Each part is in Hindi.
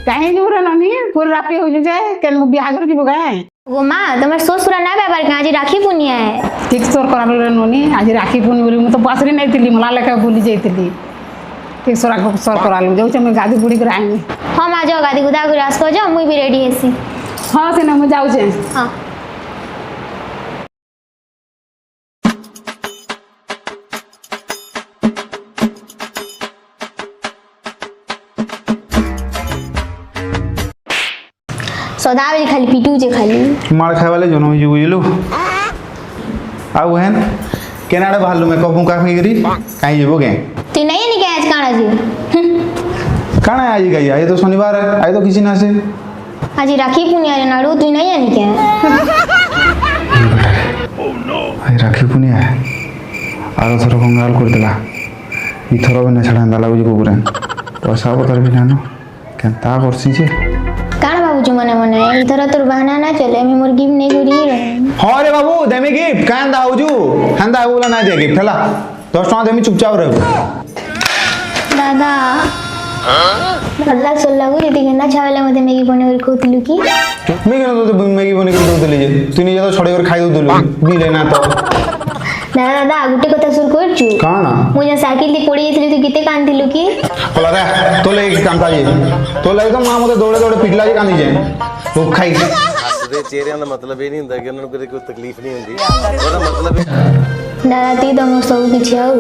कहीं जीव रे ननी पूरी राति हो जाए केन बिहागर जीव गाए वो माँ तुम्हारे ससुरा ना बेबार के आज राखी पुनिया है ठीक सोर करा रे ननी आज राखी पूर्णी बोली मु तो पासरी नहीं थिली मला लेका भूली जाईतिली ठीक सोर करा लु जाऊ मैं गादी बुड़ी कर आईनी हाँ माँ जाओ गादी गुदा गुरा आस जाओ मुई भी रेडी हेसी हाँ से ना मैं जाऊ छे हाँ सदावेली खाली पीटू जे खाली मार खाए वाले जनो जी बुझलु आउ हेन केनाडे बाहरलु मैं कहूं का करी काई जेबो के तू नहीं है आज काना जी काना आज गई आज तो शनिवार है आज तो किसी ना से आज राखी पुनिया रे नाडू तू नहीं है ओ नो आई राखी पुनिया है आरो थरो कंगाल कर देला ई थरो बने छडांदा लागु जे कुकुरे पैसा पतर भी नानो केनता करसी जे काना बाबू जो मने मने इधर तोर बहाना ना चले मैं मोर गिफ्ट नहीं करी रहे हां रे बाबू देमी गिफ्ट कान दाऊजू हंदा बोला ना दे गिफ्ट हला 10 टका देमी चुपचाप रह दादा अल्लाह सल्लाहु यदि गन्ना छावेला मते मैगी बने और कोतिलु की मैं केन तो मैगी बने कर दोतली जे तू नहीं जा छड़े कर खाई दोतलु भी लेना तो दादा दादा गुटे कथा सुर करछु काना मुझे साइकिल दी पड़ी थी तू किते कांदिलु की बोला रे तो ले कांता जे तो ले तो मां मते दौड़े दौड़े पिटला जे कांदी जे वो खाई हसदे चेहरे ਦਾ ਮਤਲਬ ਇਹ ਨਹੀਂ ਹੁੰਦਾ ਕਿ ਉਹਨਾਂ ਨੂੰ ਕੋਈ ਤਕਲੀਫ ਨਹੀਂ ਹੁੰਦੀ ਉਹਦਾ ਮਤਲਬ दादा ती तो मो सब किछ आउ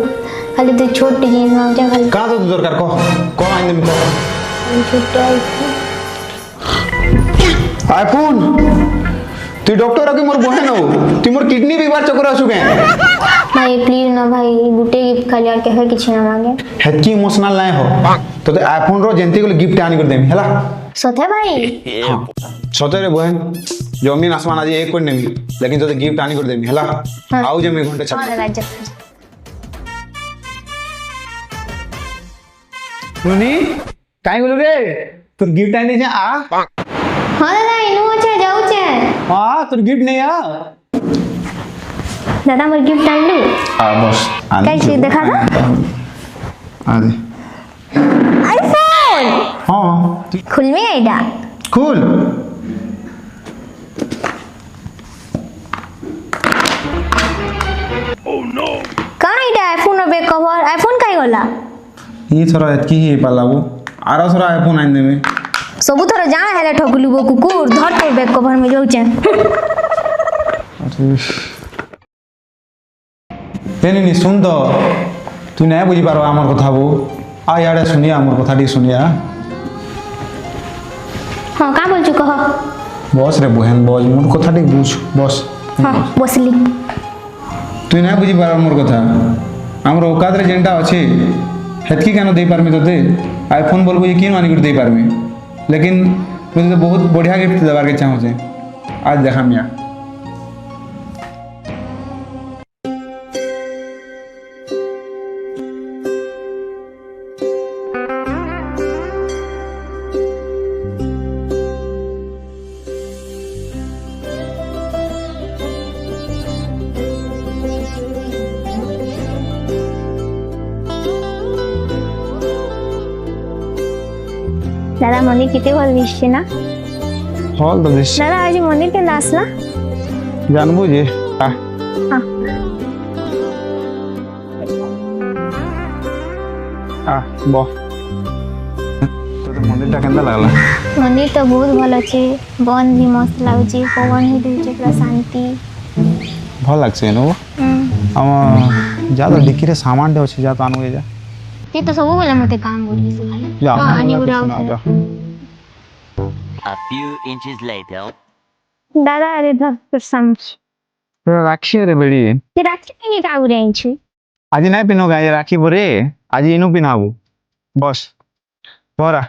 खाली तो छोटी चीज मांग जा खाली का तो दरकार को आइन दे छोटा आईफोन तू डॉक्टर के मोर बहन हो तू मोर किडनी बीमार चक्कर आसु के भाई प्लीज ना भाई गुटे गिफ्ट खाली और के किछ ना मांगे हेतकी इमोशनल नाही हो तो आईफोन रो जेंती को गिफ्ट आनी कर देमी हला सथे भाई सते रे बहन जमीन आसमान आज एक कोई नहीं लेकिन तो गिफ्ट आनी कर देमी हला आउ जे मैं घंटे छक मुनी काई बोलू रे तू गिफ्ट आनी जे आ हां दादा इनु छे जाऊ छे हां तू गिफ्ट नहीं आ दादा मोर गिफ्ट आनलु आ बस कैसे देखा था आ दे आईफोन हां खुल में आइडा कूल ओह नो कौन आइडा आईफोन रो बैक कवर आईफोन काई गला ई थोड़ा एतकी ही पालाबो आरो थोड़ा आईफोन आइन देमे सबु थोड़ा जाना हेला ठगलु वो कुकुर धर तो बैक कवर में जाऊ छे तेनी नि सुन तो तू नहीं बुझी पारो हमर कथा बो आ याडे सुनिया हमर कथा टी सुनिया हां का बोल छु कह बस रे बहन बस मोर कथा टी बुझ बस हां बसली तू नहीं बुझी पारो हमर कथा हमर औकात रे जेंटा अछि हेतकी केन दे पारमी तोते आईफोन बोलबो ये किन मानी कर दे पारमी लेकिन मुझे तो बहुत बढ़िया गिफ्ट देबार के चाहू छे आज देखा मिया दादा मंदिर किती भल दिसছে ना हॉल तो दिस दादा आज मंदिर के नाचला जानबो जे आ हां आ बो तो मंदिर ता केंदा लागला मंदिर तो बहुत भल अछि बन भी मस्त लागुची पवन ही दूचे पूरा शांति भल लागছে नो हम ज्यादा डिक्की रे सामान दे अछि जा तो आनु जा ते तो सब बोले मते काम बोली से खाली जा आनी उड़ाओ जा A few inches later. दादा अरे धर समझ राखी रे बेड़ी ते राखी नहीं का उड़े छी आज नहीं पिनो गाय राखी बोरे आज इनु पिनाबू बस बोरा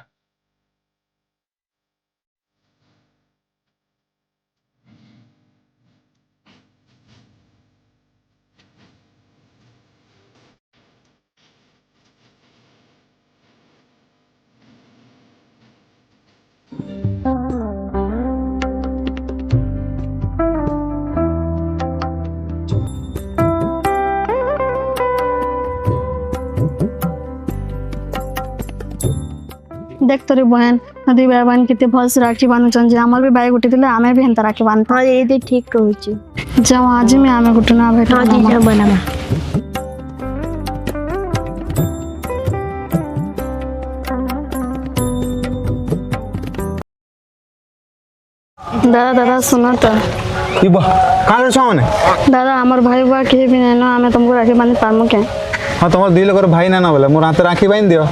देख तोरी बहन नदी भाई बहन केते भल से राखी बांधुछन जे हमर भी भाई गुटे दिले आमे भी हेंता राखी बांधता हाँ दीदी ठीक कहूची जाओ आज में आमे गुटे ना भेट हाँ दीदी बनावा दादा दादा सुनो तो ई बा कहाँ कर छो ने दादा हमर भाई बा के भी नहीं ना आमे तुमको राखी बांधे पारमु के हाँ तुम दी लोग भाई ना बोले मोर हाथ राखी बांध दियो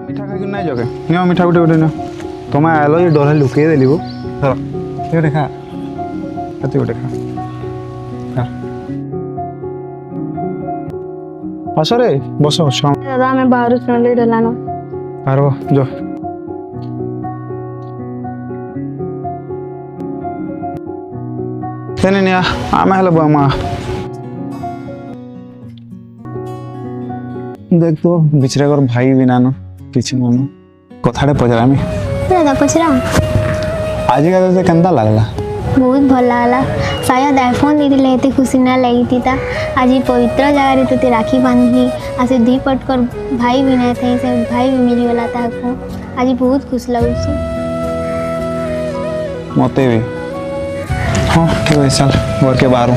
मीठा खाई नहीं जगे नियो मीठा गुटे गुटे नियो तुम आलो ये डोला लुके देली वो चलो ये देखा कति गुटे खा बसो रे बसो छो दादा हमें बाहर सुन ले डलानो पारो जो तेने निया आमे हला बामा देख तो बिचरे कर भाई बिना न किछि मन कथाडे पजरामी दादा पचरा आज का तो केंदा लागला बहुत भल लागला शायद आईफोन दे दिले एते खुशी ना लगी थी ता आज ये पवित्र जगह रे तो राखी बांधी आज दी पटकर भाई भी नहीं थे से भाई भी मिली वाला था को आज बहुत खुश लगुची मते भी हाँ ठीक है चल घर के बाहर